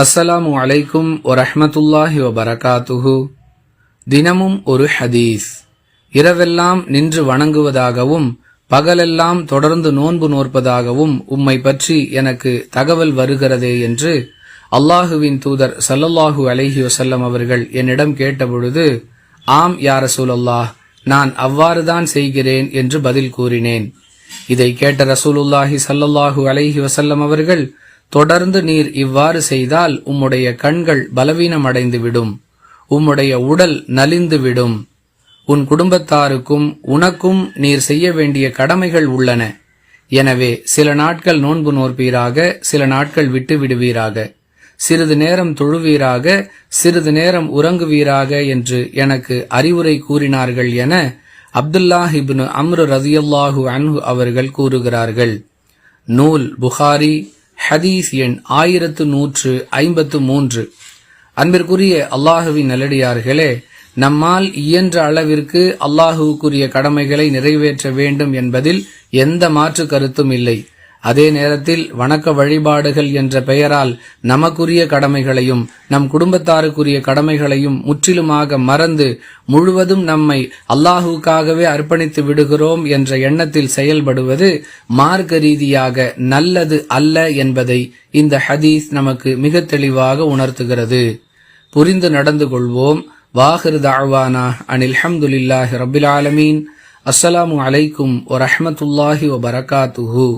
அஸ்ஸலாமு அலைக்கும் வரஹ்மத்துல்லாஹி வபரகாத்துஹு. தினமும் ஒரு ஹதீஸ். இரவெல்லாம் நின்று வணங்குவதாகவும் பகலெல்லாம் தொடர்ந்து நோன்பு நோற்பதாகவும் உம்மை பற்றி எனக்கு தகவல் வருகிறதே என்று அல்லாஹுவின் தூதர் ஸல்லல்லாஹு அலைஹி வஸல்லம் அவர்கள் என்னிடம் கேட்டபொழுது, ஆம் யா ரசூலல்லாஹ், நான் அவ்வாறுதான் செய்கிறேன் என்று பதில் கூறினேன். இதை கேட்ட ரசூலுல்லாஹி ஸல்லல்லாஹு அலைஹி வஸல்லம் அவர்கள், தொடர்ந்து நீர் இவ்வாறு செய்தால் உம்முடைய கண்கள் பலவீனமடைந்துவிடும், உம்முடைய உடல் நலிந்துவிடும், உன் குடும்பத்தாருக்கும் உனக்கும் நீர் செய்ய வேண்டிய கடமைகள் உள்ளன. எனவே சில நாட்கள் நோன்பு நோற்பீராக, சில நாட்கள் விட்டு விடுவீராக, சிறிது நேரம் தொழுவீராக, சிறிது நேரம் உறங்குவீராக என்று எனக்கு அறிவுரை கூறினார்கள் என அப்துல்லாஹ் இப்னு அம்ர் ரலியல்லாஹு அன்ஹு அவர்கள் கூறுகிறார்கள். நூல் புகாரி, ஹதீஸ் எண் 1153. அன்பிற்குரிய அல்லாஹுவின் நல்லடியார்களே, நம்மால் இயன்ற அளவிற்கு அல்லாஹுவுக்குரிய கடமைகளை நிறைவேற்ற வேண்டும் என்பதில் எந்த மாற்று கருத்தும் இல்லை. அதே நேரத்தில் வணக்க வழிபாடுகள் என்ற பெயரால் நமக்குரிய கடமைகளையும் நம் குடும்பத்தாருக்குரிய கடமைகளையும் முற்றிலுமாக மறந்து முழுவதும் நம்மை அல்லாஹுக்காகவே அர்ப்பணித்து விடுகிறோம் என்ற எண்ணத்தில் செயல்படுவது மார்க்க ரீதியாக நல்லது அல்ல என்பதை இந்த ஹதீஸ் நமக்கு மிக தெளிவாக உணர்த்துகிறது. புரிந்து நடந்து கொள்வோம். வாஹிர் தஅவானா அனில் ஹம்துலில்லாஹி ரப்பில் ஆலமீன். அஸ்ஸலாமு அலைக்கும் வரஹ்மத்துல்லாஹி வபரகாத்துஹு.